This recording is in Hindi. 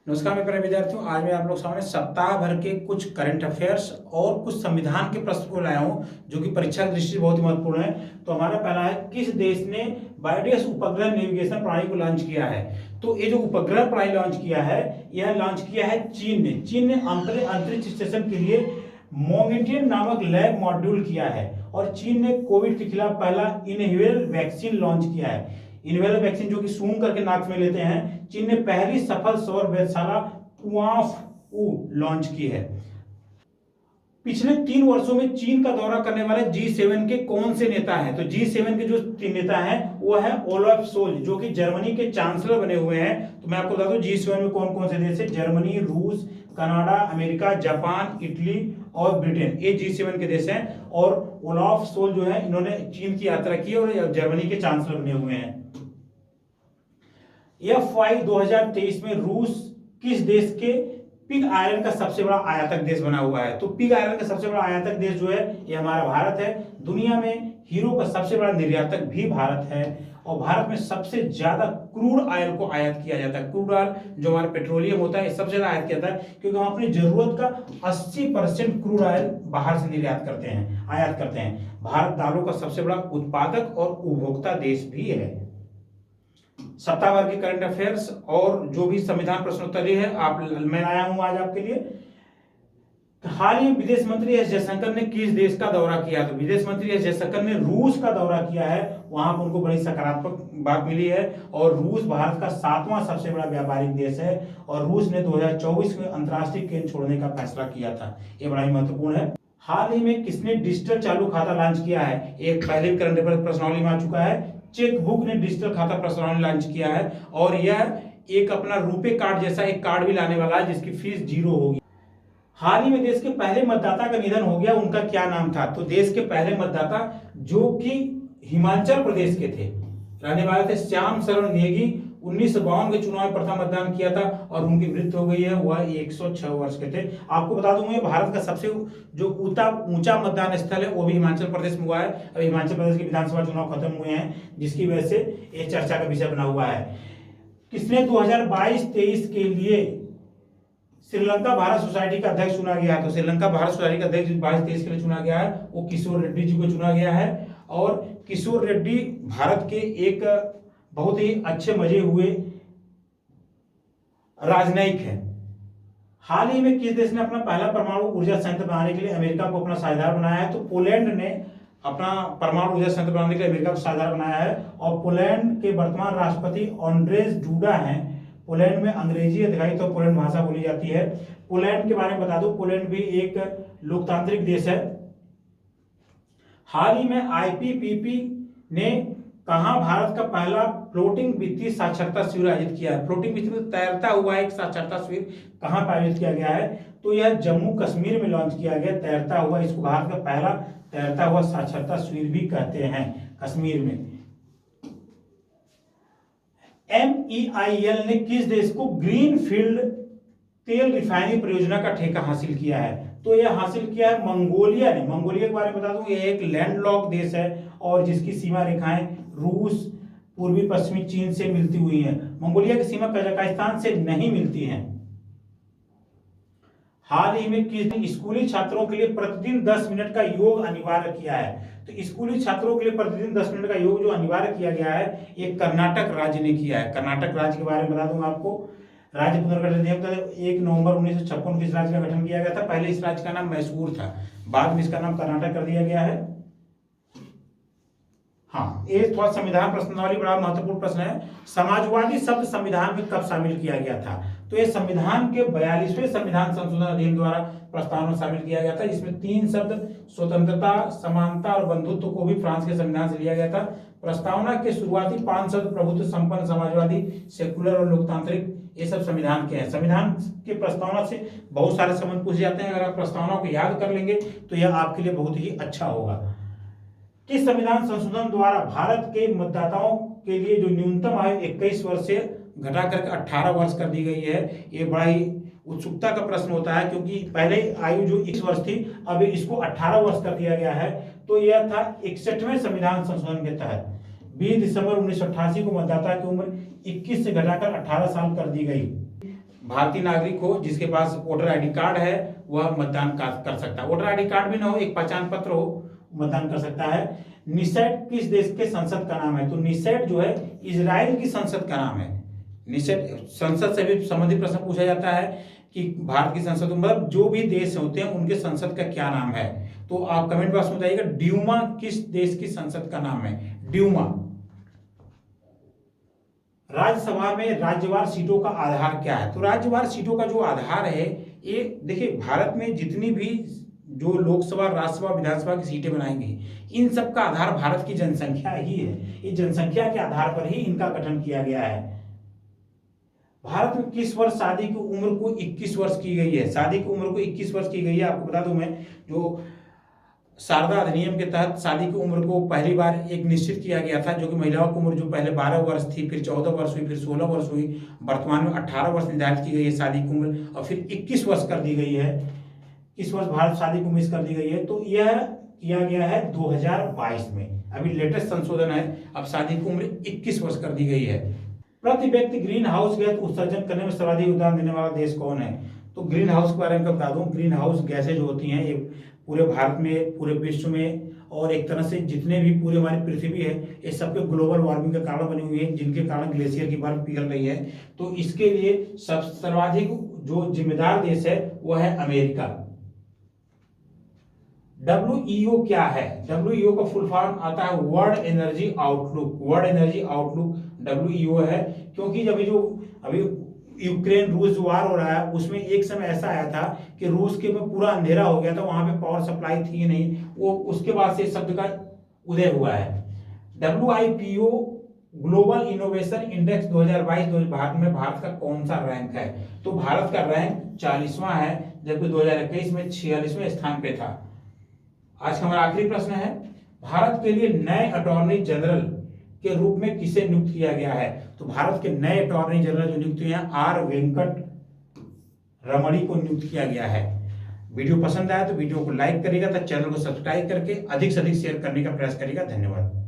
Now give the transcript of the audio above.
नमस्कार मेरे प्यारे विद्यार्थियों, आज मैं आप लोग सामने सप्ताह भर के कुछ करंट अफेयर्स और कुछ संविधान के प्रश्न को लाया हूं जो कि परीक्षा की दृष्टि से बहुत ही महत्वपूर्ण है। तो हमारा पहला है, किस देश ने बायोडियस उपग्रह नेविगेशन प्रणाली को लॉन्च किया है? तो ये जो उपग्रह प्रणाली लॉन्च किया है, यह लॉन्च किया है चीन ने अंतरिक्ष स्टेशन के लिए मोंगेटियन नामक लैब मॉड्यूल किया है। और चीन ने कोविड के खिलाफ पहला इनहेलर वैक्सीन लॉन्च किया है। इनहेलर वैक्सीन जो कि सूंघ करके नाक में लेते हैं, चीन ने पहली सफल सौर वेधशाला कुआंफू लॉन्च की है। पिछले 3 वर्षों में चीन का दौरा करने वाले G7 के कौन से नेता हैं? तो G7 के जो 3 नेता हैं वो है ओलाफ सोल्ज, जो कि जर्मनी के चांसलर बने हुए हैं। तो मैं आपको बता दूं G7 में कौन कौन से देश है। जर्मनी, रूस, कनाडा, अमेरिका, जापान, इटली और ब्रिटेन, ये G7 के देश हैं। और ओलाफ सोल्ज जो है, इन्होंने चीन की यात्रा की और जर्मनी के चांसलर बने हुए हैं। FY 2023 में रूस किस देश के पिग आयरन का सबसे बड़ा आयातक देश बना हुआ है? तो पिग आयरन का सबसे बड़ा आयातक देश जो है, ये हमारा भारत है। दुनिया में हीरो का सबसे बड़ा निर्यातक भी भारत है। और भारत में सबसे ज्यादा क्रूड ऑयल को आयात किया जाता है। क्रूड ऑयल जो हमारा पेट्रोलियम होता है, सबसे ज्यादा आयात किया जाता है, क्योंकि हम अपनी जरूरत का 80% क्रूड ऑयल बाहर से निर्यात करते हैं, आयात करते हैं। भारत दालों का सबसे बड़ा उत्पादक और उपभोक्ता देश भी है। सप्ताह भर के करंट अफेयर्स और जो भी संविधान प्रश्नोत्तरी है मैं लाया हूं आज आपके लिए। हाल ही विदेश मंत्री एस जयशंकर ने किस देश का दौरा किया? तो विदेश मंत्री एस जयशंकर ने रूस का दौरा किया है। वहां पर उनको बड़ी सकारात्मक बात मिली है। और रूस भारत का 7वां सबसे बड़ा व्यापारिक देश है। और रूस ने 2024 में अंतर्राष्ट्रीय केंद्र छोड़ने का फैसला किया था। ये बड़ा ही महत्वपूर्ण है। हाल ही में किसने डिजिटल चालू खाता लॉन्च किया है? एक पहले करंट अफेयर प्रश्नावली में आ चुका है। चेकबुक ने डिजिटल खाता प्रश्नावली लॉन्च किया है। और यह एक अपना रुपे कार्ड जैसा एक कार्ड भी लाने वाला है, जिसकी फीस 0 होगी। हाल ही में देश के पहले मतदाता का निधन हो गया, उनका क्या नाम था? तो देश के पहले मतदाता जो कि हिमाचल प्रदेश के थे, रहने वाले थे श्याम शरण नेगी। 1952 के चुनाव में प्रथम मतदान किया था और उनकी मृत्यु हो गई है। वह 106 वर्ष के थे। आपको बता दूं, भारत का सबसे जो ऊंचा मतदान स्थल है वो भी हिमाचल प्रदेश में हुआ है। अभी हिमाचल प्रदेश के विधानसभा चुनाव खत्म हुए हैं, जिसकी वजह से ये चर्चा का विषय बना हुआ है। किसने 2022-23 के लिए श्रीलंका भारत सोसाइटी का अध्यक्ष चुना गया है? तो श्रीलंका भारत सोसाइटी का अध्यक्ष 22-23 के लिए चुना गया है, वो किशोर रेड्डी जी को चुना गया है। और किशोर रेड्डी भारत के एक बहुत ही अच्छे मजे हुए राजनयिक है। हाल ही में किस देश ने अपना पहला परमाणु ऊर्जा संयंत्र बनाने के लिए अमेरिका को अपना साझेदार बनाया है? तो पोलैंड ने अपना परमाणु ऊर्जा संयंत्र बनाने के लिए अमेरिका को साझेदार बनाया है। और पोलैंड के वर्तमान राष्ट्रपति ऑन्ड्रेज डूडा हैं। पोलैंड में अंग्रेजी अधिकारित और पोलैंड भाषा बोली जाती है। पोलैंड के बारे में बता दूं, पोलैंड भी एक लोकतांत्रिक देश है। हाल ही में IPPP ने कहां भारत का पहला फ्लोटिंग वित्तीय साक्षरता शिविर आयोजित किया है? फ्लोटिंग वित्तीय तैरता हुआ एक साक्षरता शिविर कहां पर आयोजित किया गया है? तो यह जम्मू कश्मीर में लॉन्च किया गया, तैरता हुआ। इसको भारत का पहला तैरता हुआ साक्षरता शिविर भी कहते हैं, कश्मीर में। MEIL ने किस देश को ग्रीन फील्ड तेल रिफाइनरी परियोजना का ठेका हासिल किया है? तो यह हासिल किया है मंगोलिया ने। मंगोलिया के बारे में बता दूं, यह एक लैंडलॉक देश है और जिसकी सीमा रेखाएं रूस, पूर्वी पश्चिमी चीन से मिलती हुई हैं। मंगोलिया की सीमा कजाकिस्तान से नहीं मिलती है। हाल ही में किसने स्कूली छात्रों के लिए प्रतिदिन 10 मिनट का योग अनिवार्य किया है? तो स्कूली छात्रों के लिए प्रतिदिन 10 मिनट का योग जो अनिवार्य किया गया है, ये कर्नाटक राज्य ने किया है। कर्नाटक राज्य के बारे में बता दूंगा आपको। राज्य पुनर्गठन 1 नवंबर 1956 को इस राज्य का गठन किया गया था। पहले इस राज्य का नाम मैसूर था, बाद में इसका नाम कर्नाटक कर दिया गया है। हाँ, ये थोड़ा संविधान प्रश्नावली बड़ा महत्वपूर्ण प्रश्न है। समाजवादी शब्द संविधान में कब शामिल किया गया था? तो ये संविधान के 42वें संविधान संशोधन अधिनियम द्वारा प्रस्ताव में शामिल किया गया था। इसमें 3 शब्द स्वतंत्रता, समानता और बंधुत्व को भी फ्रांस के संविधान से लिया गया था। प्रस्तावना के शुरुआती 5 शब्द प्रभुत्व संपन्न, समाजवादी, सेकुलर और लोकतांत्रिक, ये सब संविधान के हैं। संविधान के प्रस्तावना से बहुत सारे संबंध पूछे जाते हैं। अगर आप प्रस्तावना को याद कर लेंगे तो यह आपके लिए बहुत ही अच्छा होगा। किस संविधान संशोधन द्वारा भारत के मतदाताओं के लिए जो न्यूनतम आयु 21 वर्ष से घटा करके 18 वर्ष कर दी गई है? ये बड़ा ही उत्सुकता का प्रश्न होता है, क्योंकि पहले आयु जो 21 वर्ष थी, अब इसको 18 वर्ष कर दिया गया है। तो यह था 61वें संविधान संशोधन के तहत 20 दिसंबर 1988 को मतदाता की उम्र 21 से घटाकर 18 साल कर दी गई। भारतीय नागरिक हो जिसके पास वोटर आईडी कार्ड है वह मतदान कर सकता है। वोटर आईडी कार्ड भी ना हो, एक पहचान पत्र हो, मतदान कर सकता है। निसेट किस देश के संसद का नाम है? तो निसेट जो है इजराइल की संसद का नाम है। निसेट संसद से भी संबंधित प्रश्न पूछा जाता है कि भारत की संसद, मतलब जो भी देश होते हैं उनके संसद का क्या नाम है। तो आप कमेंट बॉक्स में बताइएगा ड्यूमा किस देश की संसद का नाम है? ड्यूमा। राज्यसभा में राज्यवार सीटों का आधार क्या है? तो राज्यवार सीटों का जो आधार है, ये देखिए भारत में जितनी भी जो लोकसभा, राज्यसभा, विधानसभा की सीटें बनाएंगी, इन सब का आधार भारत की जनसंख्या ही है। इस जनसंख्या के आधार पर ही इनका गठन किया गया है। भारत में किस वर्ष शादी की उम्र को 21 वर्ष की गई है? शादी की उम्र को 21 वर्ष की गई है। आपको बता दूं मैं, जो शारदा अधिनियम के तहत शादी की उम्र को पहली बार एक निश्चित किया गया था, जो कि महिलाओं की उम्र जो पहले 12 वर्ष थी, फिर 14 वर्ष हुई, फिर 16 वर्ष हुई, वर्तमान में 18 वर्ष निर्धारित की गई है शादी की उम्र, और फिर 21 वर्ष कर दी गई है। इस वर्ष भारत शादी की उम्र कर दी गई है। तो यह किया गया है 2022 में, अभी लेटेस्ट संशोधन है, अब शादी की उम्र 21 वर्ष कर दी गई है। प्रति व्यक्ति ग्रीन हाउस गैस उत्सर्जन करने में सर्वाधिक योगदान देने वाला देश कौन है? तो ग्रीन हाउस के बारे में बता दूं, ग्रीन हाउस गैसें जो होती हैं ये पूरे भारत में, पूरे विश्व में, और एक तरह से जितने भी पूरे हमारी पृथ्वी है, ये सबके ग्लोबल वार्मिंग का कारण बनी हुई है, जिनके कारण ग्लेशियर की बर्फ पिघल रही है। तो इसके लिए सर्वाधिक जो जिम्मेदार देश है वह है अमेरिका। WEO क्या है? WEO का फुल फॉर्म आता है world energy outlook. World energy outlook WEO है, क्योंकि जब जो अभी यूक्रेन रूस वार हो रहा है, उसमें एक समय ऐसा आया था कि रूस के में पूरा अंधेरा हो गया था, वहां पे पावर सप्लाई थी नहीं, वो उसके बाद से शब्द का उदय हुआ है। WIPO global innovation index 2022 Bharat का कौन सा रैंक है? तो भारत का रैंक 40वां है, जबकि 2021 में 46वें स्थान पे था। आज का हमारा आखिरी प्रश्न है, भारत के लिए नए अटॉर्नी जनरल के रूप में किसे नियुक्त किया गया है? तो भारत के नए अटॉर्नी जनरल जो नियुक्त हुए हैं, R वेंकट रमणी को नियुक्त किया गया है। वीडियो पसंद आया तो वीडियो को लाइक करिएगा, तो चैनल को सब्सक्राइब करके अधिक से अधिक शेयर करने का प्रयास करिएगा। धन्यवाद।